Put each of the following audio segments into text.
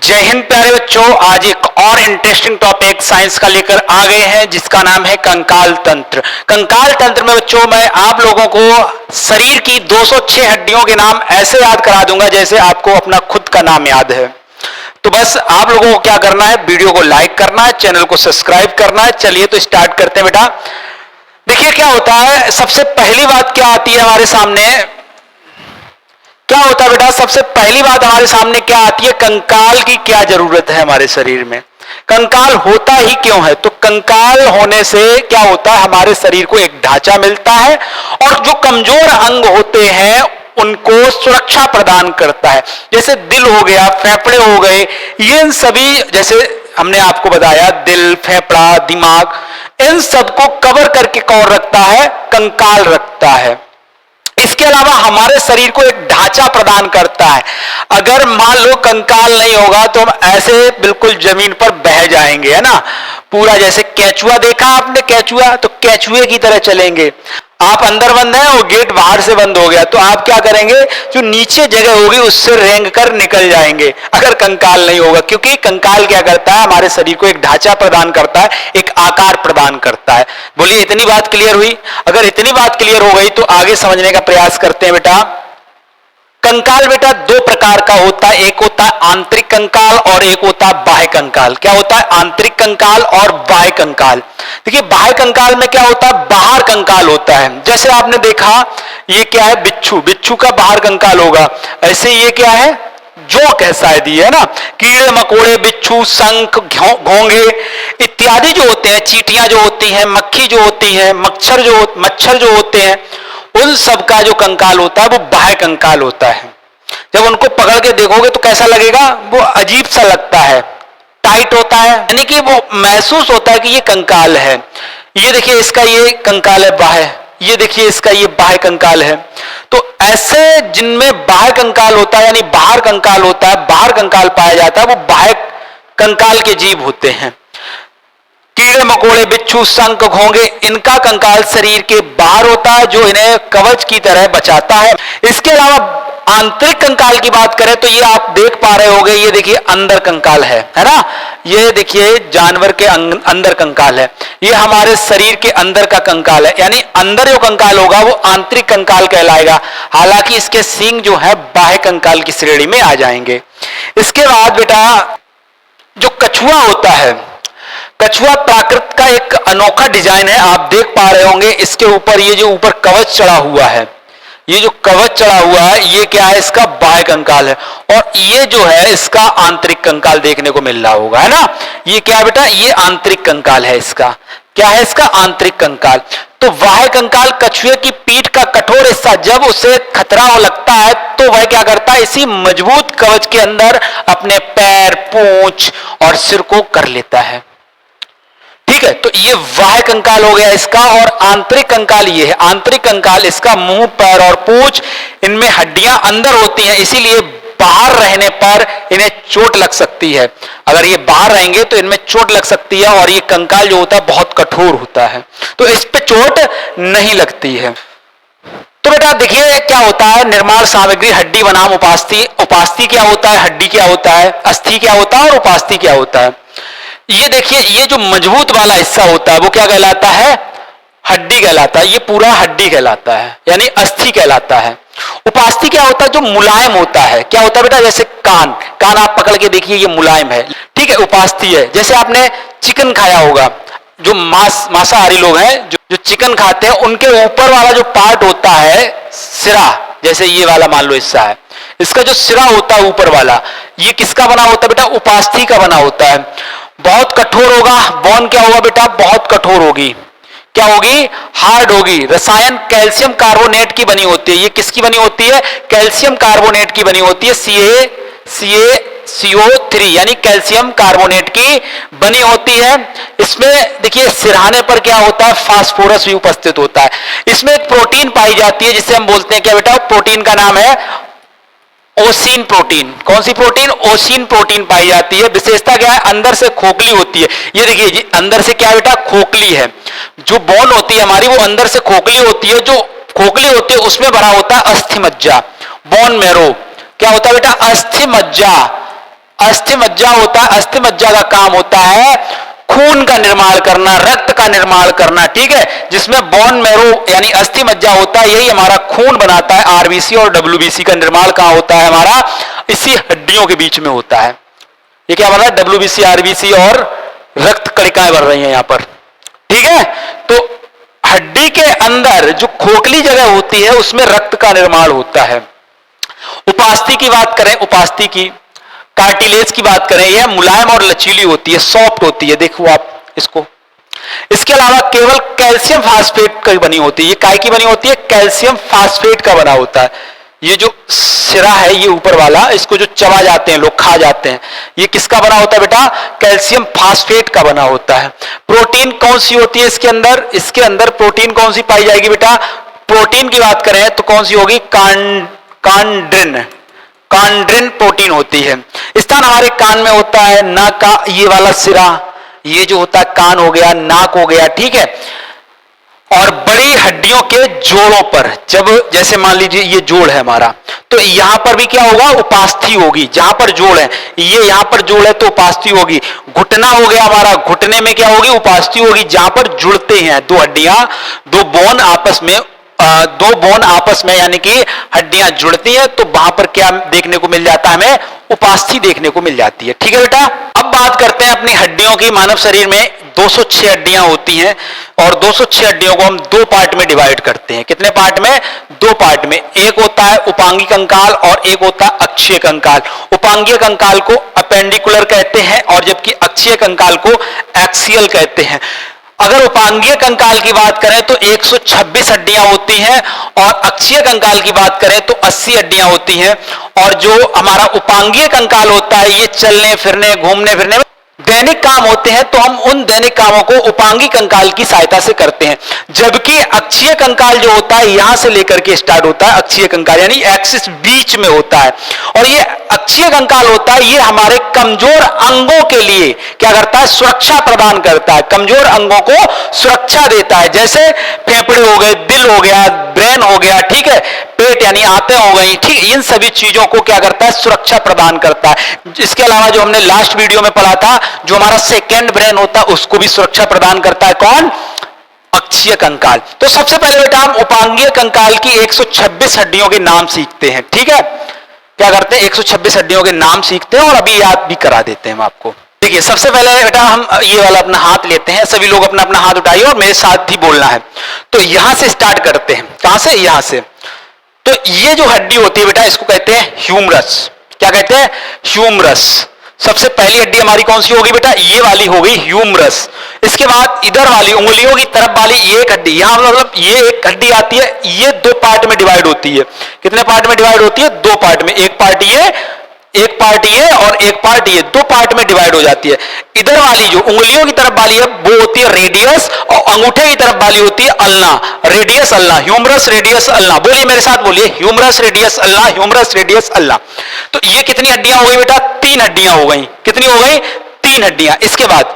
जय हिंद प्यारे बच्चों, आज एक और इंटरेस्टिंग टॉपिक साइंस का लेकर आ गए हैं जिसका नाम है कंकाल तंत्र। कंकाल तंत्र में बच्चों मैं आप लोगों को शरीर की 206 हड्डियों के नाम ऐसे याद करा दूंगा जैसे आपको अपना खुद का नाम याद है। तो बस आप लोगों को क्या करना है, वीडियो को लाइक करना है, चैनल को सब्सक्राइब करना है। चलिए तो स्टार्ट करते हैं बेटा। देखिए क्या होता है, सबसे पहली बात क्या आती है हमारे सामने, क्या होता है बेटा, सबसे पहली बात हमारे सामने क्या आती है, कंकाल की क्या जरूरत है हमारे शरीर में, कंकाल होता ही क्यों है। तो कंकाल होने से क्या होता है, हमारे शरीर को एक ढांचा मिलता है और जो कमजोर अंग होते हैं उनको सुरक्षा प्रदान करता है। जैसे दिल हो गया, फेफड़े हो गए, ये सभी जैसे हमने आपको बताया दिल, फेफड़ा, दिमाग, इन सबको कवर करके कौन रखता है, कंकाल रखता है। इसके अलावा हमारे शरीर को एक ढांचा प्रदान करता है। अगर मान लो कंकाल नहीं होगा तो हम ऐसे बिल्कुल जमीन पर बह जाएंगे, है ना, पूरा जैसे केचुआ देखा आपने, केचुआ, तो केचुए की तरह चलेंगे। आप अंदर बंद हैं और गेट बाहर से बंद हो गया तो आप क्या करेंगे, जो नीचे जगह होगी उससे रेंग कर निकल जाएंगे अगर कंकाल नहीं होगा। क्योंकि कंकाल क्या करता है, हमारे शरीर को एक ढांचा प्रदान करता है, एक आकार प्रदान करता है। बोलिए इतनी बात क्लियर हुई? अगर इतनी बात क्लियर हो गई तो आगे समझने का प्रयास करते हैं बेटा। कंकाल बेटा दो प्रकार का होता है, एक होता है आंतरिक कंकाल और एक होता है बाह्य कंकाल। क्या होता है, आंतरिक कंकाल और बाह्य कंकाल। देखिए बाह्य कंकाल में क्या होता है, बाहर कंकाल होता है। जैसे आपने देखा ये क्या है, बिच्छू, बिच्छू का बाहर कंकाल होगा। ऐसे ये क्या है, जोंक है शायद ये, है ना। कीड़े मकोड़े, बिच्छू, शंख, घोंगे इत्यादि जो होते हैं, चींटियां जो होती हैं, मक्खी जो होती है, मच्छर जो होते हैं, उन सब का जो कंकाल होता है वो बाह्य कंकाल होता है। जब उनको पकड़ के देखोगे तो कैसा लगेगा, वो अजीब सा लगता है, टाइट होता है, यानी कि वो महसूस होता है कि ये कंकाल है। ये देखिए इसका ये कंकाल है बाह्य, ये देखिए इसका ये बाह्य कंकाल है। तो ऐसे जिनमें बाह्य कंकाल होता है यानी बाहर कंकाल होता है, बाहर कंकाल पाया जाता है, वो बाह्य कंकाल के जीव होते हैं। कीड़े मकोड़े, बिच्छू, शंख, घोंगे, इनका कंकाल शरीर के बाहर होता है जो इन्हें कवच की तरह बचाता है। इसके अलावा आंतरिक कंकाल की बात करें तो ये आप देख पा रहे होंगे, ये देखिए अंदर कंकाल है ना, ये देखिए जानवर के अंदर कंकाल है, ये हमारे शरीर के अंदर का कंकाल है। यानी अंदर जो कंकाल होगा वो आंतरिक कंकाल कहलाएगा। हालांकि इसके सींग जो है बाह्य कंकाल की श्रेणी में आ जाएंगे। इसके बाद बेटा जो कछुआ होता है, कछुआ प्राकृत का एक अनोखा डिजाइन है, आप देख पा रहे होंगे। इसके ऊपर ये जो ऊपर कवच चढ़ा हुआ है, ये जो कवच चढ़ा हुआ है ये क्या है, इसका बाह्य कंकाल है और ये जो है इसका आंतरिक कंकाल देखने को मिल रहा होगा, है ना। ये क्या है बेटा, ये आंतरिक कंकाल है, इसका क्या है, इसका आंतरिक कंकाल। तो बाह्य कंकाल कछुए की पीठ का कठोर हिस्सा, जब उसे खतरा लगता है तो वह क्या करता है, इसी मजबूत कवच के अंदर अपने पैर, पूंछ और सिर को कर लेता है। ठीक है, तो ये बाह्य कंकाल हो गया इसका। और आंतरिक कंकाल ये है, आंतरिक कंकाल इसका मुंह, पैर और पूंछ, इनमें हड्डियां अंदर होती हैं, इसीलिए बाहर रहने पर इन्हें चोट लग सकती है। अगर ये बाहर रहेंगे तो इनमें चोट लग सकती है और ये कंकाल जो होता है बहुत कठोर होता है, तो इस पे चोट नहीं लगती है। तो बेटा देखिए क्या होता है, निर्माण सामग्री हड्डी बनाम उपास्थि। उपास्थि क्या होता है, हड्डी क्या होता है, अस्थि क्या होता है और उपास्थि क्या होता है। ये देखिए ये जो मजबूत वाला हिस्सा होता है वो क्या कहलाता है, हड्डी कहलाता है, ये पूरा हड्डी कहलाता है यानी अस्थि कहलाता है। उपास्थि क्या होता है, जो मुलायम होता है। क्या होता है बेटा, जैसे कान, कान आप पकड़ के देखिए ये मुलायम है, ठीक है, उपास्थि है। जैसे आपने चिकन खाया होगा, जो मांसाहारी लोग हैं जो चिकन खाते हैं, उनके ऊपर वाला जो पार्ट होता है सिरा, जैसे ये वाला मान लो हिस्सा है, इसका जो सिरा होता है ऊपर वाला, ये किसका बना होता है बेटा, उपास्थि का बना होता है। बहुत कठोर होगा, बोन क्या होगा बेटा, बहुत कठोर होगी, क्या होगी, हार्ड होगी। रसायन कैल्शियम कार्बोनेट की बनी होती है। ये किसकी बनी होती है, कैल्शियम कार्बोनेट की बनी होती है, CaCO3 यानी कैल्शियम कार्बोनेट की बनी होती है। इसमें देखिए सिरहाने पर क्या होता है, फास्फोरस भी उपस्थित होता है। इसमें एक प्रोटीन पाई जाती है जिसे हम बोलते हैं क्या बेटा, प्रोटीन का नाम है ओसीन प्रोटीन। कौन सी प्रोटीन, ओसीन प्रोटीन पाई जाती है। विशेषता क्या है, अंदर से खोखली होती है। ये देखिए अंदर से क्या बेटा, खोखली है। जो बोन होती है हमारी वो अंदर से खोखली होती है, जो खोखली होती है उसमें भरा होता है अस्थि मज्जा, बोन मैरो। क्या होता है बेटा, अस्थि मज्जा, अस्थि मज्जा होता है, अस्थि मज्जा का काम होता है खून का निर्माण करना, रक्त का निर्माण करना, ठीक है, जिसमें बोन मैरो यानी अस्थि मज्जा होता है, यही हमारा खून बनाता है। आरबीसी और डब्ल्यूबीसी का निर्माण कहां होता है हमारा, इसी हड्डियों के बीच में होता है। ये क्या बन रहा है, डब्ल्यूबीसी, आरबीसी और रक्त कणिकाएं बन रही हैं यहां पर, ठीक है। तो हड्डी के अंदर जो खोखली जगह होती है उसमें रक्त का निर्माण होता है। उपास्थि की बात करें, उपास्थि की, कार्टिलेज की बात करें, यह मुलायम और लचीली होती है, सॉफ्ट होती है, देखो आप इसको। इसके अलावा केवल कैल्शियम फास्फेट की बनी होती है। ये काय की बनी होती है, कैल्शियम फास्फेट का बना होता है। ये जो सिरा है ये ऊपर वाला, इसको जो चबा जाते हैं लोग, खा जाते हैं, ये किसका बना होता है बेटा, कैल्शियम फास्फेट का बना होता है। प्रोटीन कौन सी होती है इसके अंदर, इसके अंदर प्रोटीन कौन सी पाई जाएगी बेटा, प्रोटीन की बात करें तो कौन सी होगी, कांड्रिन, कांड्रिन प्रोटीन होती है। स्थान हमारे कान में होता है, नाक का ये वाला सिरा, ये जो होता है कान हो गया, नाक हो गया, ठीक है। और बड़ी हड्डियों के जोड़ों पर, जब जैसे मान लीजिए ये जोड़ है हमारा, तो यहां पर भी क्या होगा, उपास्थि होगी। जहां पर जोड़ है, ये यहां पर जोड़ है तो उपास्थि होगी। घुटना हो गया हमारा, घुटने में क्या होगी, उपास्थि होगी। जहां पर जुड़ते हैं दो हड्डियां, दो बोन आपस में, दो बोन आपस में यानी कि हड्डियां जुड़ती हैं, तो वहां पर क्या देखने को मिल जाता है हमें, उपास्थि देखने को मिल जाती है, ठीक है बेटा। अब बात करते हैं अपनी हड्डियों की। मानव शरीर में 206 हड्डियां होती हैं और 206 हड्डियों को हम दो पार्ट में डिवाइड करते हैं। कितने पार्ट में, दो पार्ट में। एक होता है उपांगी कंकाल और एक होता है अक्षीय कंकाल। उपांगीय कंकाल को अपेंडिकुलर कहते हैं और जबकि अक्षीय कंकाल को एक्सियल कहते हैं। अगर उपांगीय कंकाल की बात करें तो 126 हड्डियां होती हैं और अक्षीय कंकाल की बात करें तो 80 हड्डियां होती हैं। और जो हमारा उपांगीय कंकाल होता है, ये चलने फिरने, घूमने फिरने में दैनिक काम होते हैं, तो हम उन दैनिक कामों को उपांगी कंकाल की सहायता से करते हैं। जबकि अक्षीय कंकाल जो होता है यहां से लेकर के स्टार्ट होता है, अक्षीय कंकाल यानी एक्सिस बीच में होता है। और ये अक्षीय कंकाल होता है, ये हमारे कमजोर अंगों के लिए क्या करता है, सुरक्षा प्रदान करता है, कमजोर अंगों को सुरक्षा देता है। जैसे फेफड़े हो गए, दिल हो गया, ब्रेन हो गया, ठीक है, पेट यानी आंतें हो गई, ठीक, इन सभी चीजों को क्या करता है, सुरक्षा प्रदान करता है। इसके अलावा जो हमने लास्ट वीडियो में पढ़ा था, जो हमारा सेकेंड ब्रेन होता है उसको भी सुरक्षा प्रदान करता है, कौन, अक्षीय कंकाल। तो सबसे पहले बेटा हम उपांगीय कंकाल की 126 हड्डियों के नाम सीखते हैं, ठीक है। क्या करते हैं, 126 हड्डियों के नाम सीखते हैं और अभी याद भी करा देते हैं हम आपको। देखिए सबसे पहले बेटा हम ये वाला अपना हाथ लेते हैं, सभी लोग अपना अपना हाथ उठाइए और मेरे साथ ही बोलना है। तो यहां से स्टार्ट करते हैं, कहां से, यहां से। तो ये जो हड्डी होती है बेटा इसको कहते हैं ह्यूमरस। क्या कहते हैं, ह्यूमरस। सबसे पहली हड्डी हमारी कौन सी होगी बेटा, ये वाली होगी ह्यूमरस। इसके बाद इधर वाली उंगलियों की तरफ वाली ये एक हड्डी, यहां मतलब ये एक हड्डी आती है, ये दो पार्ट में डिवाइड होती है। कितने पार्ट में डिवाइड होती है, दो पार्ट में। एक पार्ट ये, एक पार्ट ये और एक पार्ट ये, दो पार्ट में डिवाइड हो जाती है। इधर वाली जो उंगलियों की तरफ वाली है वो होती है रेडियस और अंगूठे की तरफ वाली होती है ulna. Radius ulna, humerus radius ulna. बोलिए मेरे साथ, बोलिए humerus radius ulna, humerus radius ulna. तो ये कितनी हड्डियां हो गई बेटा, 3 हड्डियां हो गई। कितनी हो गई, 3 हड्डियां। इसके बाद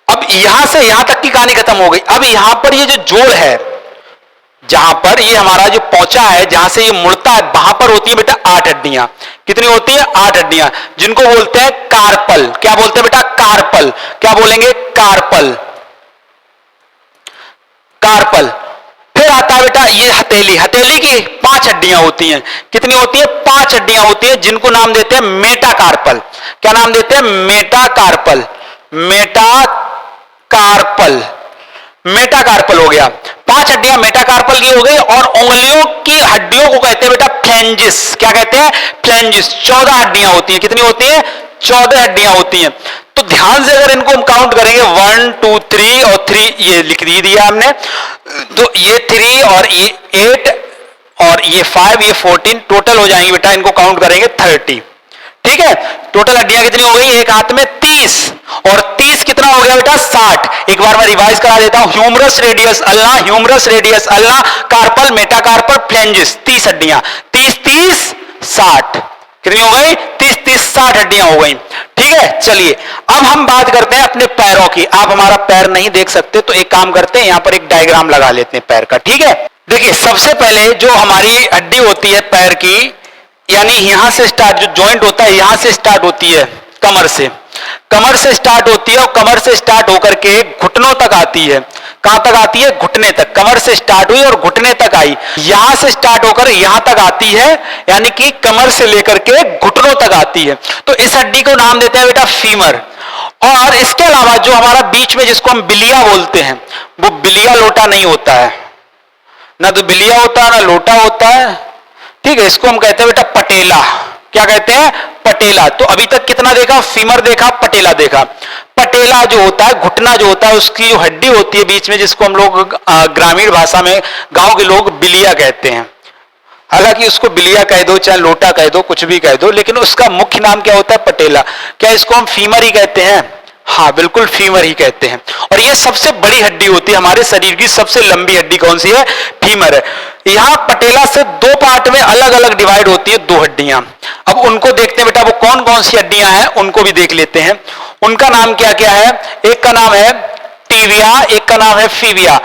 अब यहां से यहां तक की कहानी खत्म हो गई। अब यहां पर ये जो जोड़ है, जहां पर ये हमारा जो पहुंचा है, जहां से ये मुड़ता है, वहां पर होती है बेटा 8 हड्डियां। कितनी होती है, 8 हड्डियां, जिनको बोलते हैं कार्पल। क्या बोलते हैं बेटा, कार्पल। क्या बोलेंगे, कार्पल, कार्पल। फिर आता है बेटा ये हथेली। हथेली की 5 हड्डियां होती हैं। कितनी होती है, 5 हड्डियां होती हैं, जिनको नाम देते हैं मेटाकार्पल। क्या नाम देते हैं, मेटाकार्पल, मेटाकार्पल, मेटाकार्पल हो गया। 5 हड्डियां मेटाकार्पल की हो गई। और उंगलियों की हड्डियों को कहते हैं बेटा फ्लैंजिस। क्या कहते हैं, फ्लैंजिस। 14 हड्डियां होती हैं। कितनी होती हैं, 14 हड्डियां होती हैं। तो ध्यान से अगर इनको हम काउंट करेंगे 1 2 3 और 3 ये लिख दिया हमने, तो ये 3 और ये 8 और ये 5 ये 14 टोटल हो जाएंगे बेटा, इनको काउंट करेंगे 30। ठीक है, टोटल हड्डियां कितनी हो गई, एक हाथ में 30 और 30 कितना हो गया बेटा, 60। एक बार मैं रिवाइज करा देता हूं, humerus radius ulna, humerus radius ulna, carpal, metacarpal, phalanges. 30 हड्डियां, 30 30 60। कितनी हो गई, 30 30 60 हड्डियां हो गई। ठीक है, चलिए अब हम बात करते हैं अपने पैरों की। आप हमारा पैर नहीं देख सकते तो एक काम करते हैं, यहां पर एक डायग्राम लगा लेते हैं पैर का। ठीक है, देखिए सबसे पहले जो हमारी हड्डी होती है पैर की, यानी यहां से स्टार्ट, जो जॉइंट होता है यहां से स्टार्ट होती है, कमर से स्टार्ट होती है और कमर से स्टार्ट होकर के घुटनों तक आती है। कहां तक आती है? घुटने तक। कमर से स्टार्ट हुई और घुटने तक आई, यहां से स्टार्ट होकर यहां तक आती है, यानी कि कमर से लेकर के घुटनों तक आती है। तो इस हड्डी को नाम देते हैं बेटा फीमर। और इसके अलावा जो हमारा बीच में जिसको हम बिलिया बोलते हैं, वो बिलिया लोटा नहीं होता है, ना तो बिलिया होता है ना लोटा होता है, ठीक है। इसको हम कहते हैं बेटा पटेला। क्या कहते हैं? पटेला। तो अभी तक कितना देखा? फीमर देखा, पटेला देखा। पटेला जो होता है, घुटना जो होता है, उसकी जो हड्डी होती है बीच में, जिसको हम लोग ग्रामीण भाषा में गांव के लोग बिलिया कहते हैं। हालांकि उसको बिलिया कह दो चाहे लोटा कह दो, कुछ भी कह दो, लेकिन उसका मुख्य नाम क्या होता है? पटेला। क्या इसको हम फीमर ही कहते हैं? हाँ बिल्कुल, फीमर ही कहते हैं। और ये सबसे बड़ी हड्डी होती है हमारे शरीर की, सबसे लंबी हड्डी कौन सी है? फीमर है। यहां पटेला से दो पार्ट में अलग अलग डिवाइड होती है दो हड्डियां। अब उनको देखते हैं बेटा, वो कौन कौन सी हड्डियां हैं उनको भी देख लेते हैं। उनका नाम क्या क्या है? एक का नाम है टीविया, एक का नाम है फीविया।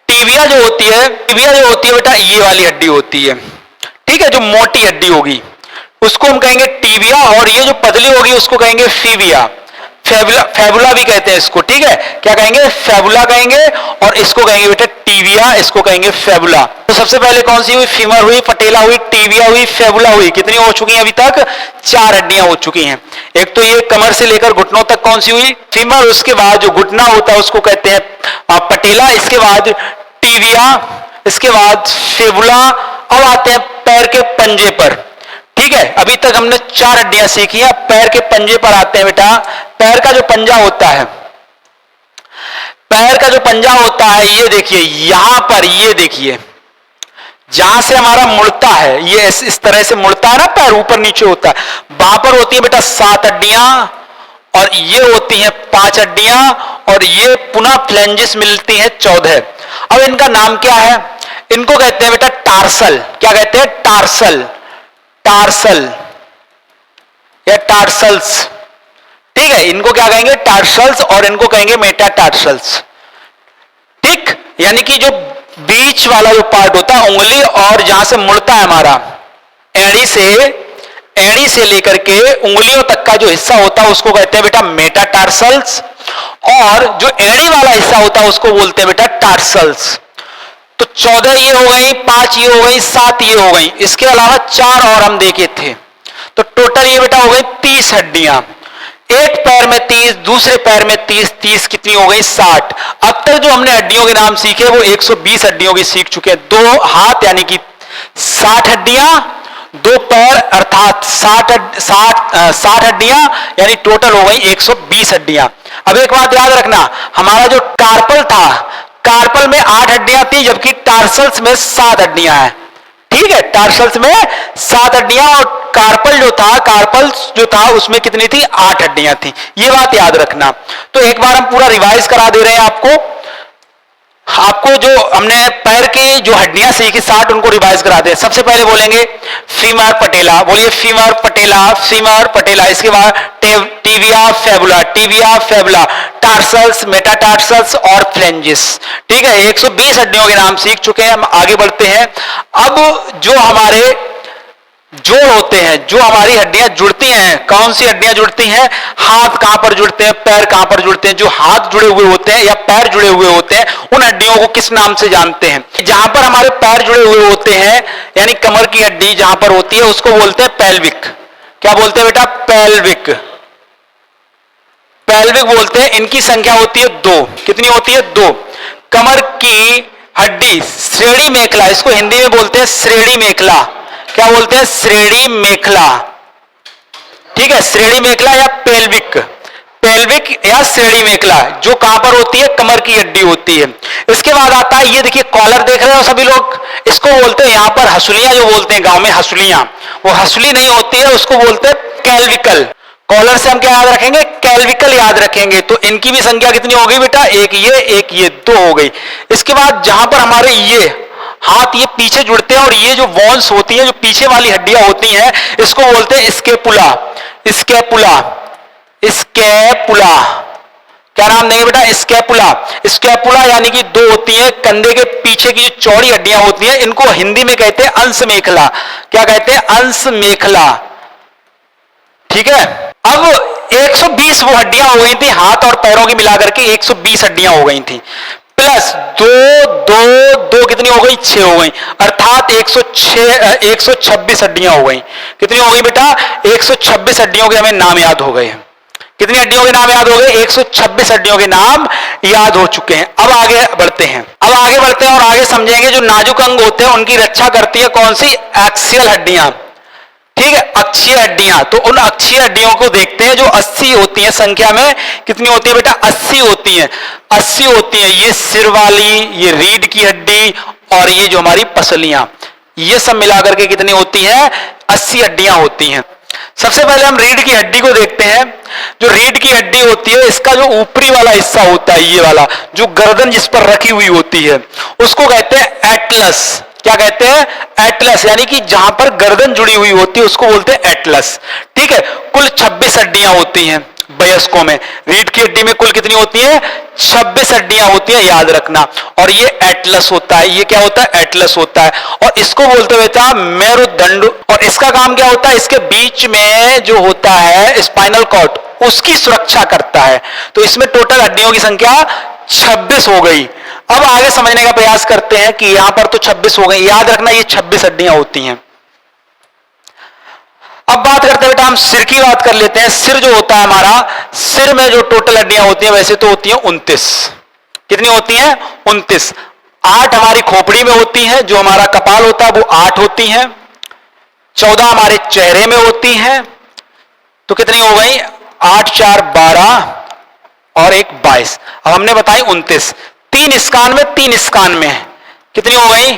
टीविया जो होती है बेटा, ये वाली हड्डी होती है, ठीक है, जो मोटी हड्डी होगी उसको हम कहेंगे टीविया, और ये जो पतली होगी उसको कहेंगे फीविया। फैबुला भी कहते हैं इसको, ठीक है। क्या कहेंगे? फैबुला कहेंगे, और इसको कहेंगे बेटा टीविया, इसको कहेंगे फैबुला। तो सबसे पहले कौन सी हुई? फीमर हुई, पटेला हुई, टीविया हुई, फैबुला हुई। कितनी हो चुकी हैं अभी तक? 4 हड्डियां हो चुकी हैं। एक तो ये कमर से लेकर घुटनों तक कौन सी हुई? फीमर। उसके बाद जो घुटना होता है उसको कहते हैं पटेला, इसके बाद टीविया, इसके बाद फेबुला। अब आते हैं पैर के पंजे पर, ठीक है। अभी तक हमने 4 हड्डियां सीखी हैं, पैर के पंजे पर आते हैं बेटा। पैर का जो पंजा होता है, पैर का जो पंजा होता है, ये देखिए यहां पर, ये देखिए जहां से हमारा मुड़ता है, ये इस तरह से मुड़ता है ना, पैर ऊपर नीचे होता है, वहां पर होती है बेटा 7 हड्डियां, और ये होती हैं 5 हड्डियां, और ये पुनः फ्लेंजिस मिलती हैं 14। अब इनका नाम क्या है? इनको कहते हैं बेटा टार्सल। क्या कहते हैं? टार्सल, टार्सल या टार्सल्स, ठीक है। इनको क्या कहेंगे? टार्सल्स, और इनको कहेंगे मेटाटार्सल्स, ठीक। यानी कि जो बीच वाला जो पार्ट होता है उंगली और जहां से मुड़ता है हमारा, एड़ी से लेकर के उंगलियों तक का जो हिस्सा होता है उसको कहते हैं बेटा मेटाटार्सल्स, और जो एड़ी वाला हिस्सा होता है उसको बोलते हैं बेटा टार्सल्स। तो 14 ये हो गई, 5 ये हो गई, 7 ये हो गई, इसके अलावा 4 और हम देखे थे। तो टोटल ये बेटा हो गई 30 हड्डियां। एक पैर में 30, दूसरे पैर में 30, 30 कितनी हो गई? 60। अब तक जो हमने हड्डियों के नाम सीखे वो 120 हड्डियों की सीख चुके हैं। 2 हाथ यानी कि 60 हड्डियां, 2 पैर अर्थात 60 हड्डियां, यानी टोटल हो गई 120 हड्डियां। अब एक बात याद रखना, हमारा जो कार्पल था, कार्पल में 8 हड्डियां थी, जबकि टार्सल्स में 7 हड्डियां हैं, ठीक है। टार्सल्स में 7 हड्डियां, और कार्पल जो था उसमें कितनी थी? 8 हड्डियां थी। ये बात याद रखना। तो एक बार हम पूरा रिवाइज करा दे रहे हैं आपको जो हमने पैर की जो हड्डियां सीखी 60, उनको रिवाइज करा दे। सबसे पहले बोलेंगे फीमर पटेला, बोलिए फीमर पटेला, फीमर पटेला। इसके बाद टीविया फैबुला, टीविया फैबुला, टार्सल्स, मेटाटार्सल्स और फ्लेंजिस, ठीक है। 120 हड्डियों के नाम सीख चुके हैं। हम आगे बढ़ते हैं। अब जो हमारे जोड़ होते हैं, जो हमारी हड्डियां जुड़ती हैं, कौन सी हड्डियां जुड़ती हैं? हाथ कहां पर जुड़ते हैं, पैर कहां पर जुड़ते हैं? जो हाथ जुड़े हुए होते हैं या पैर जुड़े हुए होते हैं, उन हड्डियों को किस नाम से जानते हैं? जहां पर हमारे पैर जुड़े हुए होते हैं, यानी कमर की हड्डी जहां पर होती है, उसको बोलते हैं पेल्विक। क्या बोलते हैं बेटा? पेल्विक, पेल्विक बोलते हैं। इनकी संख्या होती है 2। कितनी होती है? 2। कमर की हड्डी श्रेणी मेखला, इसको हिंदी में बोलते हैं श्रेणी मेखला। क्या बोलते हैं? श्रेणी मेखला, ठीक है। श्रेणी मेखला या पेल्विक, पेल्विक या श्रेणी मेखला, जो कहां पर होती है? कमर की हड्डी होती है। इसके बाद आता है, ये देखिए कॉलर देख रहे हो सभी लोग, इसको बोलते हैं यहां पर हसुलियां, जो बोलते हैं गांव में हसुलियां, वो हसुली नहीं होती है, उसको बोलते हैं कैल्विकल। कॉलर से हम क्या याद रखेंगे? कैल्विकल याद रखेंगे। तो इनकी भी संख्या कितनी हो गई बेटा? एक ये 2 हो गई। इसके बाद जहां पर हमारे ये हाथ ये पीछे जुड़ते हैं, और ये जो वॉन्स होती है, जो पीछे वाली हड्डियां होती हैं, इसको बोलते हैं स्केपुला, स्केपुला, स्केपुला। क्या नाम देंगे बेटा? स्कैपुला। स्कैपुला यानी कि दो होती है कंधे के पीछे की जो चौड़ी हड्डियां होती हैं, इनको हिंदी में कहते हैं अंश मेखला। क्या कहते हैं? अंश मेखला। ठीक है। अब 120 वो हड्डियां हो गई थी, हाथ और पैरों की मिलाकर के 120 हड्डियां हो गई थी, प्लस दो कितनी हो गई? 6 हो गई, अर्थात 126 हड्डियां हो गई। कितनी हो गई बेटा? 126 हड्डियों के हमें नाम याद हो गए हैं। कितनी हड्डियों के नाम याद हो गए? 126 हड्डियों के नाम याद हो चुके हैं। अब आगे बढ़ते हैं और आगे समझेंगे जो नाजुक अंग होते हैं उनकी रक्षा करती है कौन सी? एक्सियल हड्डियां। ठीक है, अक्षीय हड्डियां। तो उन अक्षीय हड्डियों को देखते हैं जो 80 होती हैं संख्या में। कितनी होती है बेटा? 80 होती हैं। 80 होती हैं। ये सिर वाली, ये रीढ़ की हड्डी और ये जो हमारी पसलियां, ये सब मिलाकर के कितनी होती हैं? 80 हड्डियां होती हैं। सबसे पहले हम रीढ़ की हड्डी को देखते हैं। जो रीढ़ की हड्डी होती है, इसका जो ऊपरी वाला हिस्सा होता है, ये वाला जो गर्दन जिस पर रखी हुई होती है, उसको कहते हैं एटलस। क्या कहते हैं? एटलस। यानी कि जहां पर गर्दन जुड़ी हुई होती है उसको बोलते हैं एटलस। ठीक है। कुल 26 हड्डियां होती हैं वयस्कों में। रीढ़ की हड्डी में कुल कितनी होती है? 26 हड्डियां होती हैं, याद रखना। और ये एटलस होता है। ये क्या होता है? एटलस होता है। और इसको बोलते हुए था मेरुदंड। और इसका काम क्या होता है? इसके बीच में जो होता है स्पाइनल कॉर्ड, उसकी सुरक्षा करता है। तो इसमें टोटल हड्डियों की संख्या 26 हो गई। अब आगे समझने का प्रयास करते हैं कि यहां पर तो 26 हो गई, याद रखना ये 26 हड्डियां होती हैं। अब बात करते हैं बेटा, हम सिर की बात कर लेते हैं। सिर जो होता है हमारा, सिर में जो टोटल हड्डियां होती हैं वैसे तो होती हैं 29। कितनी होती हैं? 29। 8 हमारी खोपड़ी में होती हैं, जो हमारा कपाल होता है वो 8 होती हैं। 14 हमारे चेहरे में होती हैं। तो कितनी हो गई? 8 4 12 और 1 22। अब हमने बताई 29। 3 स्कान में कितनी हो गई?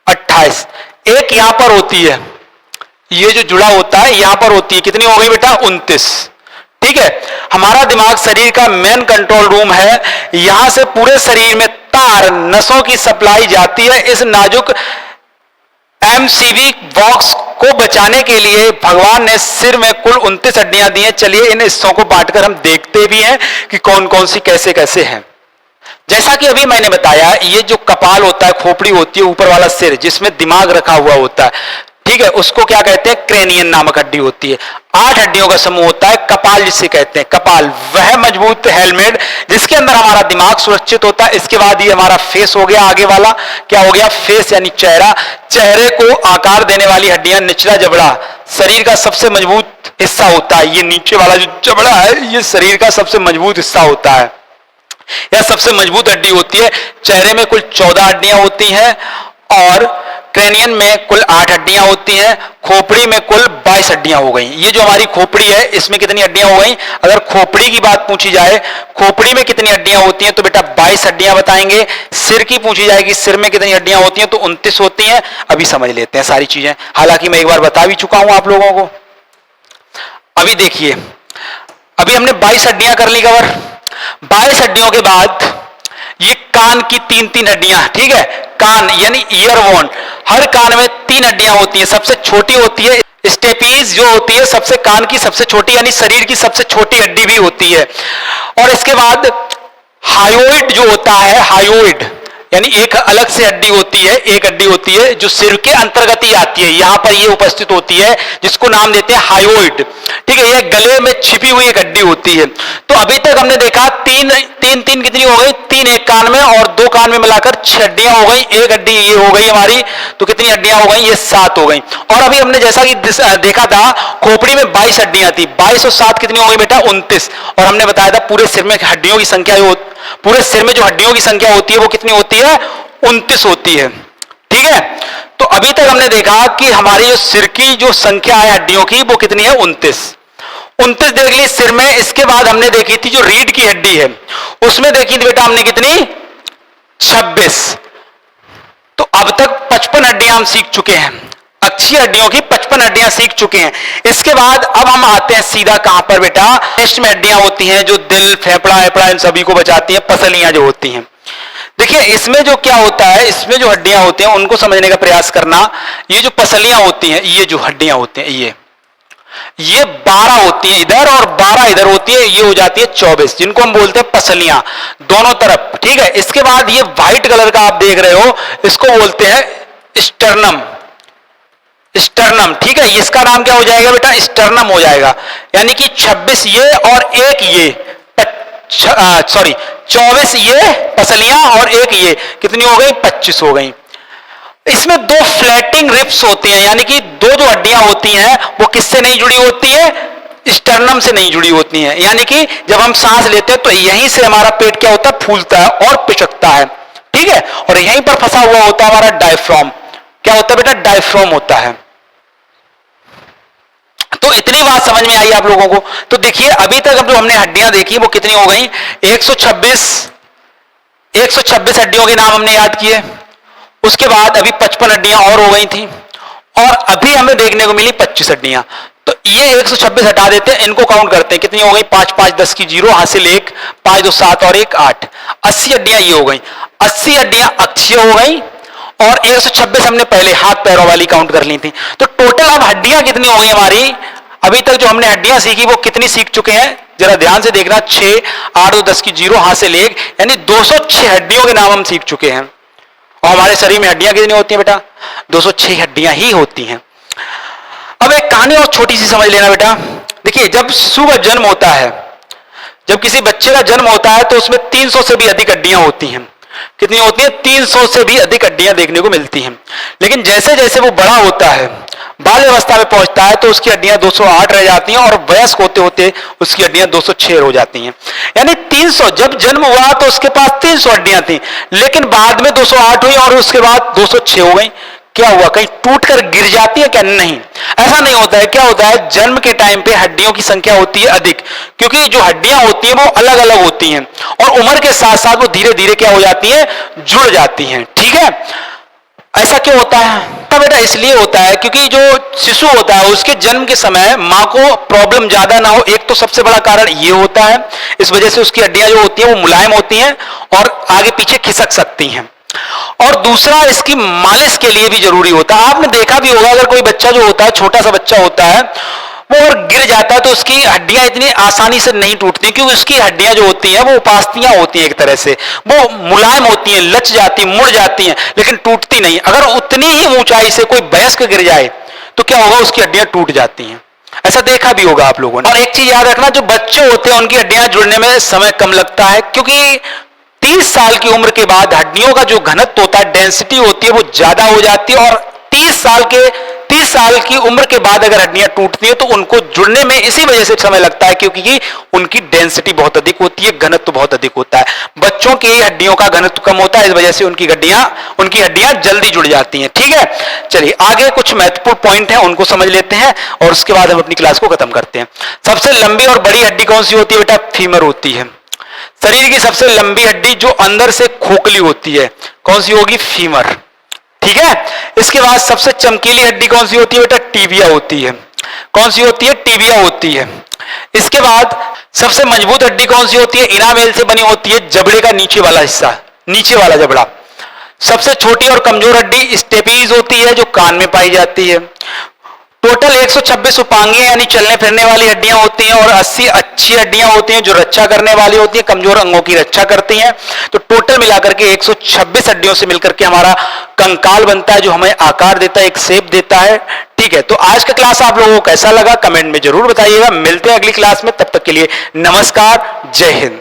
28। एक यहां पर होती है, ये जो जुड़ा होता है यहां पर होती है। कितनी हो गई बेटा? 29। ठीक है। हमारा दिमाग शरीर का मेन कंट्रोल रूम है। यहां से पूरे शरीर में तार, नसों की सप्लाई जाती है। इस नाजुक एमसीवी बॉक्स को बचाने के लिए भगवान ने सिर में कुल 29 हड्डियां दी हैं। चलिए इन हिस्सों को बांटकर हम देखते भी हैं कि कौन कौन सी कैसे कैसे हैं। जैसा कि अभी मैंने बताया, ये जो कपाल होता है, खोपड़ी होती है, ऊपर वाला सिर जिसमें दिमाग रखा हुआ होता है, ठीक है, उसको क्या कहते हैं? क्रेनियन नामक हड्डी होती है। 8 हड्डियों का समूह होता है। कपाल जिसे कहते हैं, कपाल वह मजबूत हेलमेट जिसके अंदर हमारा दिमाग सुरक्षित होता है। इसके बाद ये हमारा फेस हो गया, आगे वाला क्या हो गया? फेस यानी चेहरा। चेहरे को आकार देने वाली हड्डियां, निचला जबड़ा शरीर का सबसे मजबूत हिस्सा होता है। ये नीचे वाला जो जबड़ा है, ये शरीर का सबसे मजबूत हिस्सा होता है, यह सबसे मजबूत हड्डी होती है। चेहरे में कुल 14 हड्डियां होती हैं और क्रेनियन में कुल 8 हड्डियां होती हैं। खोपड़ी में कुल 22 हड्डियां हो गई। ये जो हमारी खोपड़ी है, इसमें कितनी हड्डियां हो गई? अगर खोपड़ी की बात पूछी जाए, खोपड़ी में कितनी हड्डियां होती हैं, तो बेटा 22 हड्डियां बताएंगे। सिर की पूछी जाएगी, सिर में कितनी हड्डियां होती हैं, तो 29 होती हैं। अभी समझ लेते हैं सारी चीजें, हालांकि मैं एक बार बता भी चुका हूं आप लोगों को। अभी देखिए, अभी हमने 22 हड्डियां कर ली कवर। 22 हड्डियों के बाद ये कान की 3-3 हड्डियां, ठीक है, कान यानी ईयर बोन, हर कान में 3 हड्डियां होती हैं। सबसे छोटी होती है स्टेपीज, जो होती है सबसे कान की सबसे छोटी यानी शरीर की सबसे छोटी हड्डी भी होती है। और इसके बाद हायोइड जो होता है, हायोइड यानी एक अलग से हड्डी होती है, एक हड्डी होती है जो सिर के अंतर्गत ही आती है, यहां पर ये उपस्थित होती है, जिसको नाम देते हैं हायोइड। ठीक है, ये गले में छिपी हुई एक हड्डी होती है। तो अभी तक हमने देखा तीन कितनी हो गई? 3 एक कान में और 2 कान में मिलाकर 6 हड्डियां हो गई। एक हड्डी ये हो गई हमारी, तो कितनी हड्डियां हो गई? ये 7 हो गई। और अभी हमने जैसा कि देखा था, खोपड़ी में 22 हड्डियां थी, 22 और 7 कितनी हो गई बेटा? 29। और हमने बताया था पूरे सिर में हड्डियों की संख्या पूरे सिर में जो हड्डियों की संख्या होती है वो कितनी होती है? 29 होती है। ठीक है, तो अभी तक हमने देखा कि हमारी जो सिर की जो संख्या है हड्डियों की वो कितनी है? 29 देख ली सिर में। इसके बाद हमने देखी थी जो रीढ़ की हड्डी है, उसमें देखी थी बेटा हमने कितनी? 26। तो अब तक 55 हड्डियां हम सीख चुके हैं, अक्षीय हड्डियों की 55 हड्डियां सीख चुके हैं। इसके बाद अब हम आते हैं सीधा कहां पर बेटा? चेस्ट में हड्डियां होती हैं जो दिल, फेफड़ा इन सभी को बचाती हैं, पसलियां जो होती हैं। देखिए इसमें जो क्या होता है, इसमें जो हड्डियां होती हैं उनको समझने का प्रयास करना। ये जो पसलियां होती हैं, ये जो हड्डियां होती हैं, ये 12 होती है इधर और 12 इधर होती है, ये हो जाती है 24, जिनको हम बोलते हैं पसलियां दोनों तरफ। ठीक है, इसके बाद ये व्हाइट कलर का आप देख रहे हो, इसको बोलते हैं स्टर्नम। स्टर्नम, ठीक है, इसका नाम क्या हो जाएगा बेटा, स्टर्नम हो जाएगा। यानी कि 26 ये और एक ये, सॉरी 24 ये पसलियां और एक ये, कितनी हो गई, 25 हो गई। इसमें दो फ्लैटिंग रिप्स होती हैं, यानी कि दो जो हड्डियां होती हैं वो किससे नहीं जुड़ी होती है, स्टर्नम से नहीं जुड़ी होती हैं। यानी कि जब हम सांस लेते हैं तो यहीं से हमारा पेट क्या होता है, फूलता है और पिचकता है। ठीक है, और यहीं पर फंसा हुआ होता है हमारा डायफ्राम। क्या होता है बेटा, डायफ्राम होता है। तो इतनी बात समझ में आई आप लोगों को। तो देखिए अभी तक अब जो हमने हड्डियां देखी वो कितनी हो गई, 126 हड्डियों के नाम हमने याद किए। उसके बाद अभी 55 हड्डियां और हो गई थी, और अभी हमें देखने को मिली 25 हड्डियां। तो ये 126 हटा देते हैं, इनको काउंट करते हैं, कितनी हो गई, 5 5 10 की 0 हासिल 1, 5 2 7 और 1 8, 80 हड्डियां ये हो गई। 80 हड्डियां अक्षीय हो गई, और 126 हमने पहले हाथ पैरों वाली काउंट कर ली थी। तो टोटल अब हड्डियां कितनी हो गई हमारी, अभी तक जो हमने हड्डियां सीखी वो कितनी सीख चुके हैं, जरा ध्यान से देखना, 6 8 2 10 की 0 हासिल 1, यानी 206 हड्डियों के नाम हम सीख चुके हैं। और हमारे शरीर में हड्डियां कितनी होती हैं बेटा, 206 हड्डियां ही होती हैं। अब एक कहानी और छोटी सी समझ लेना बेटा। देखिए जब शिशु का जन्म होता है, जब किसी बच्चे का जन्म होता है तो उसमें 300 से भी अधिक हड्डियां होती हैं। कितनी होती है, 300 से भी अधिक हड्डियां देखने को मिलती हैं। लेकिन जैसे जैसे वो बड़ा होता है, बाल अवस्था में पहुंचता है, तो उसकी हड्डियां 208 रह जाती हैं, और वयस्क होते होते उसकी हड्डियां 206 हो जाती हैं। यानी 300, जब जन्म हुआ तो उसके पास 300 हड्डियां थी, लेकिन बाद में 208 हुई और उसके बाद 206 हो गई। क्या हुआ, कहीं टूटकर गिर जाती है क्या, नहीं, ऐसा नहीं होता है। क्या होता है, जन्म के टाइम पे हड्डियों की संख्या होती है अधिक, क्योंकि जो हड्डियां होती हैं वो अलग अलग होती हैं, और उम्र के साथ साथ वो धीरे धीरे क्या हो जाती हैं, जुड़ जाती हैं। ठीक है, ऐसा क्यों होता है, तब बेटा इसलिए होता है क्योंकि जो शिशु होता है उसके जन्म के समय मां को प्रॉब्लम ज्यादा ना हो, एक तो सबसे बड़ा कारण ये होता है। इस वजह से उसकी हड्डियां जो होती हैं वो मुलायम होती हैं और आगे पीछे खिसक सकती हैं। और दूसरा, इसकी मालिश के लिए भी जरूरी होता है। आपने देखा भी होगा, अगर कोई बच्चा जो होता है, छोटा सा बच्चा होता है, वो और गिर जाता है तो उसकी हड्डियां इतनी आसानी से नहीं टूटती, क्योंकि उसकी हड्डियां जो होती हैं वो उपास्थियां होती हैं, एक तरह से वो मुलायम होती हैं, लच जाती, मुड़ जाती हैं, लेकिन टूटती नहीं। अगर उतनी ही ऊंचाई से कोई वयस्क गिर जाए तो क्या होगा, उसकी हड्डियां टूट जाती हैं। ऐसा देखा भी होगा आप लोगों ने। और एक चीज याद रखना, जो बच्चे होते हैं उनकी हड्डियां जुड़ने में समय कम लगता है, क्योंकि 30 साल की उम्र के बाद हड्डियों का जो घनत्व होता है, डेंसिटी होती है, वो ज्यादा हो जाती है। और 30 साल की उम्र के बाद अगर हड्डियां टूटती हैं तो उनको जुड़ने में इसी वजह से समय लगता है, क्योंकि उनकी डेंसिटी बहुत अधिक होती है, घनत्व बहुत अधिक होता है। बच्चों की हड्डियों का घनत्व कम होता है, इस वजह से उनकी हड्डियां जल्दी जुड़ जाती हैं। ठीक है, चलिए आगे कुछ महत्वपूर्ण पॉइंट हैं, उनको समझ लेते हैं और उसके बाद हम अपनी क्लास को खत्म करते हैं। सबसे लंबी और बड़ी हड्डी कौन सी होती है बेटा, फीमर होती है। शरीर की सबसे लंबी हड्डी जो अंदर से खोखली होती है, कौन सी होगी, फीमर। ठीक है, इसके बाद सबसे चमकीली हड्डी कौन सी होती है बेटा, टीबिया होती है। कौन सी होती है, टीबिया होती है। इसके बाद सबसे मजबूत हड्डी कौन सी होती है, इनामेल से बनी होती है, जबड़े का नीचे वाला हिस्सा, नीचे वाला जबड़ा। सबसे छोटी और कमजोर हड्डी स्टेपीज होती है, जो कान में पाई जाती है। टोटल 126 उपांगीय यानी चलने फिरने वाली हड्डियां होती हैं, और 80 अच्छी हड्डियां होती हैं जो रक्षा करने वाली होती हैं, कमजोर अंगों की रक्षा करती हैं। तो टोटल मिलाकर के 126 हड्डियों से मिलकर के हमारा कंकाल बनता है, जो हमें आकार देता है, एक शेप देता है। ठीक है, तो आज का क्लास आप लोगों को कैसा लगा कमेंट में जरूर बताइएगा। मिलते हैं अगली क्लास में, तब तक के लिए नमस्कार, जय हिंद।